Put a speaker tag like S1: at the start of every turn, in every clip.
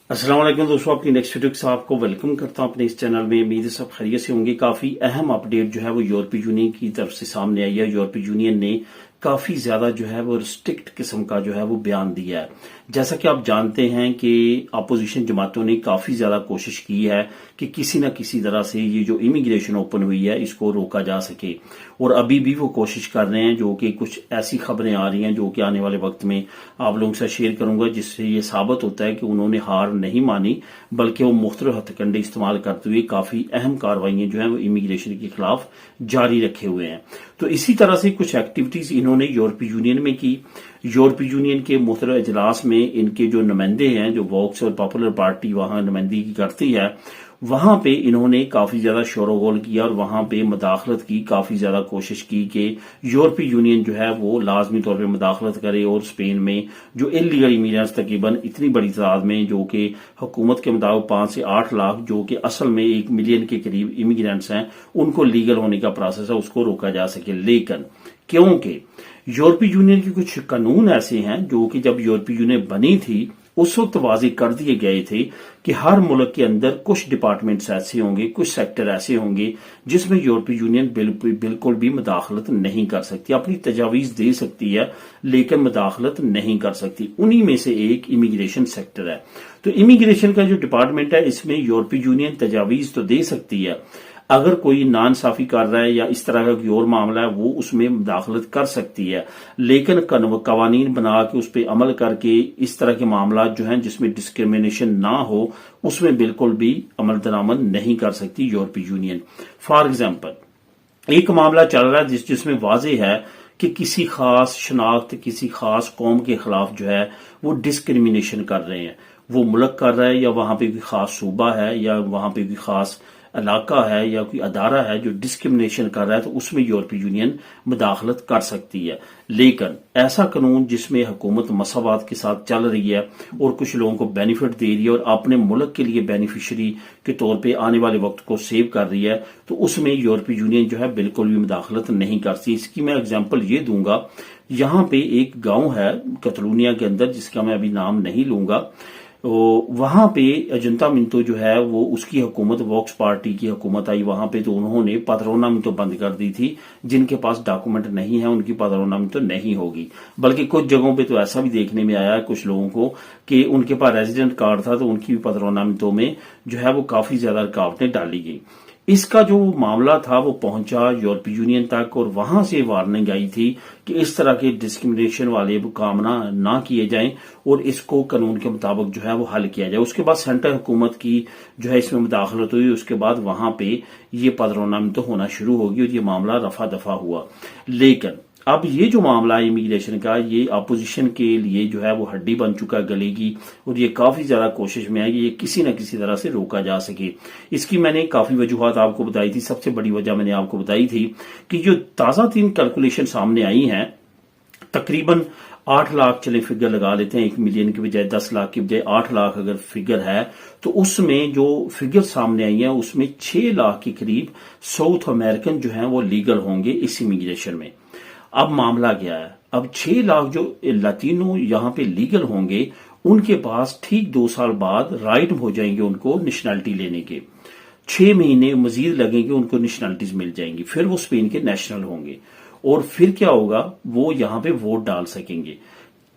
S1: अस्सलाम वालेकुम दोस्तों, आपकी नेक्स्ट वीडियो के साथ आपको वेलकम करता हूं अपने इस चैनल में। उम्मीद है सब खैरियत से होंगे। काफी अहम अपडेट जो है वो यूरोपीय यूनियन की तरफ से सामने आई है। यूरोपीय यूनियन ने काफी ज्यादा जो है वो रिस्ट्रिक्ट किस्म का जो है वो बयान दिया है। जैसा कि आप जानते हैं कि अपोजिशन जमातों ने काफी ज्यादा कोशिश की है कि किसी न किसी तरह से ये जो इमिग्रेशन ओपन हुई है इसको रोका जा सके, और अभी भी वो कोशिश कर रहे हैं। जो कि कुछ ऐसी खबरें आ रही हैं जो कि आने वाले वक्त में आप लोगों से शेयर करूंगा, जिससे ये साबित होता है कि उन्होंने हार नहीं मानी, बल्कि वो मुख्तलिफ हथकंडे इस्तेमाल करते हुए काफी अहम कार्रवाइयां जो है वो इमिग्रेशन के खिलाफ जारी रखे हुए हैं। तो इसी तरह से कुछ एक्टिविटीज इन्होंने यूरोपीय यूनियन में की। यूरोपीय यूनियन के मुख्तलिफ इजलास में इनके जो नुमाइंदे हैं, जो वोक्स और पॉपुलर पार्टी वहां नुमाइंदगी करती है, वहां पे इन्होंने काफी ज्यादा शोरगुल किया और वहां पे मुदाखलत की, काफी ज्यादा कोशिश की कि यूरोपीय यूनियन जो है वो लाजमी तौर पे मुदाखलत करे और स्पेन में जो इलीगल इमिग्रेंट्स तकरीबन इतनी बड़ी तादाद में, जो कि हुकूमत के मुताबिक 5 से 8 लाख, जो कि असल में 1 मिलियन के करीब इमिग्रेंट्स हैं, उनको लीगल होने का प्रोसेस है, उसको रोका जा सके। लेकिन क्योंकि यूरोपीय यूनियन के कुछ कानून ऐसे हैं जो कि जब यूरोपीय यूनियन बनी थी उस वक्त वाजे कर दिए गए थे कि हर मुल्क के अंदर कुछ डिपार्टमेंट्स ऐसे होंगे, कुछ सेक्टर ऐसे होंगे जिसमें यूरोपीय यूनियन बिल्कुल भी मुदाखलत नहीं कर सकती। अपनी तजावीज दे सकती है लेकिन मुदाखलत नहीं कर सकती। उन्हीं में से एक इमिग्रेशन सेक्टर है। तो इमिग्रेशन का जो डिपार्टमेंट है इसमें यूरोपीय यूनियन तजावीज तो दे सकती है, अगर कोई नाइंसाफी कर रहा है या इस तरह का कोई और मामला है वो उसमें मुदाखलत कर सकती है, लेकिन कवानीन बना के उस पर अमल करके इस तरह के मामला जो हैं जिसमें डिस्क्रिमिनेशन ना हो उसमें बिल्कुल भी अमल दरामद नहीं कर सकती यूरोपीय यूनियन। फॉर एग्जाम्पल एक मामला चल रहा है जिसमें वाजे है कि किसी खास शनाख्त, किसी खास कौम के खिलाफ जो है वो डिस्क्रिमिनेशन कर रहे हैं। वो मुल्क कर रहा है या वहां पे कोई खास सूबा है या वहां पे कोई खास इलाका है या कोई अदारा है जो डिस्क्रिमिनेशन कर रहा है, तो उसमें यूरोपीय यूनियन मुदाखलत कर सकती है। लेकिन ऐसा कानून जिसमें हुकूमत मसावात के साथ चल रही है और कुछ लोगों को बेनिफिट दे रही है और अपने मुल्क के लिए बेनिफिशरी के तौर पे आने वाले वक्त को सेव कर रही है, तो उसमें यूरोपीय यूनियन जो है बिल्कुल भी मुदाखलत नहीं करती। इसकी मैं एग्जाम्पल ये दूंगा। यहां पे एक गांव है कैटलोनिया के अंदर जिसका मैं अभी नाम नहीं लूंगा। वहां पे अजंता मिंतो जो है वो उसकी हुकूमत, वॉक्स पार्टी की हुकूमत आई वहां पे, तो उन्होंने पदरोना मिंतो बंद कर दी थी। जिनके पास डॉक्यूमेंट नहीं है उनकी पदरोना मिंतो नहीं होगी। बल्कि कुछ जगहों पे तो ऐसा भी देखने में आया है कुछ लोगों को कि उनके पास रेजिडेंट कार्ड था तो उनकी भी पदरोना मिंतो में जो है वो काफी ज्यादा रुकावटें डाली गई। इसका जो मामला था वो पहुंचा यूरोपीय यूनियन तक और वहां से वार्निंग आई थी कि इस तरह के डिस्क्रिमिनेशन वाले काम ना किए जाएं और इसको कानून के मुताबिक जो है वो हल किया जाए। उसके बाद सेंट्रल हुकूमत की जो है इसमें मुदाखलत हुई। उसके बाद वहां पे ये पदरोनामी तो होना शुरू होगी और ये मामला रफा दफा हुआ। लेकिन अब ये जो मामला है इमिग्रेशन का, ये अपोजिशन के लिए जो है वो हड्डी बन चुका है गले की, और ये काफी ज्यादा कोशिश में है कि ये किसी न किसी तरह से रोका जा सके। इसकी मैंने काफी वजूहत आपको बताई थी। सबसे बड़ी वजह मैंने आपको बताई थी कि जो ताजा 3 कैलकुलेशन सामने आई हैं, तकरीबन 8 लाख, चले फिगर लगा लेते हैं, 1 मिलियन की बजाय 10 लाख की बजाय 8 लाख अगर फिगर है तो उसमें जो फिगर सामने आई है उसमें 6 लाख के करीब साउथ अमेरिकन जो है वो लीगल होंगे इस इमिग्रेशन में। अब मामला क्या है, अब 6 लाख जो लतीनो यहां पे लीगल होंगे उनके पास ठीक 2 साल बाद राइट हो जाएंगे उनको नेशनैलिटी लेने के। 6 महीने मजीद लगेंगे उनको नेशनैलिटीज मिल जाएंगी, फिर वो स्पेन के नेशनल होंगे और फिर क्या होगा, वो यहां पे वोट डाल सकेंगे।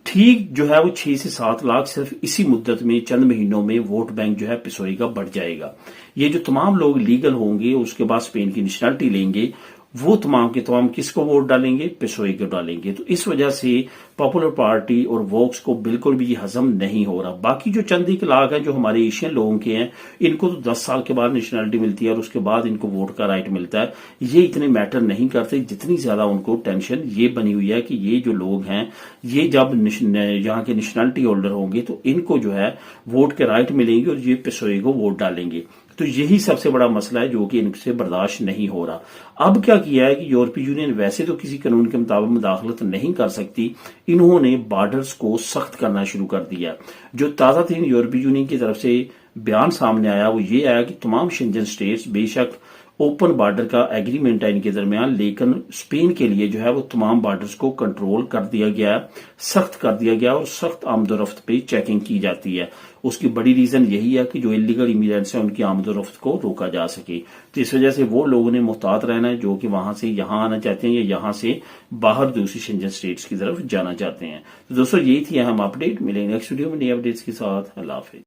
S1: ठीक जो है वो 6 से 7 लाख सिर्फ इसी मुद्दत में, चंद महीनों में वोट बैंक जो है पिसोई का बढ़ जाएगा। ये जो तमाम लोग लीगल होंगे उसके बाद स्पेन की नेशनैलिटी लेंगे, वो तमाम के तमाम किसको वोट डालेंगे, पिसोई को डालेंगे। तो इस वजह से पॉपुलर पार्टी और वोक्स को बिल्कुल भी ये हजम नहीं हो रहा। बाकी जो चंद एक लाख है जो हमारे एशियन लोगों के हैं, इनको तो 10 साल के बाद नेशनैलिटी मिलती है और उसके बाद इनको वोट का राइट मिलता है। ये इतने मैटर नहीं करते जितनी ज्यादा उनको टेंशन ये बनी हुई है कि ये जो लोग हैं ये जब यहाँ के नेशनैलिटी होल्डर होंगे तो इनको जो है वोट के राइट मिलेंगे और ये पिसोई को वोट डालेंगे। तो यही सबसे बड़ा मसला है जो कि इनसे बर्दाश्त नहीं हो रहा। अब क्या किया है कि यूरोपीय यूनियन वैसे तो किसी कानून के मुताबिक मुदाखलत नहीं कर सकती, इन्होंने बॉर्डर्स को सख्त करना शुरू कर दिया। जो ताजा तरीन यूरोपीय यूनियन की तरफ से बयान सामने आया वो ये आया कि तमाम शेंजन स्टेट्स बेशक ओपन बॉर्डर का एग्रीमेंट है इनके दरमियान, लेकिन स्पेन के लिए जो है वो तमाम बॉर्डर्स को कंट्रोल कर दिया गया है, सख्त कर दिया गया और सख्त आमदोरफ्त पे चेकिंग की जाती है। उसकी बड़ी रीजन यही है कि जो इलीगल इमिग्रेंट्स हैं उनकी आमदोरफ्त को रोका जा सके। तो इस वजह से वो लोगों ने मुहतात रहना है जो कि वहां से यहाँ आना चाहते हैं या यहाँ से बाहर दूसरी शेंजन स्टेट्स की तरफ जाना चाहते हैं। तो दोस्तों यही थी अहम अपडेट। मिलेंगे नेक्स्ट वीडियो में नई अपडेट्स के साथ। अल्लाह हाफिज।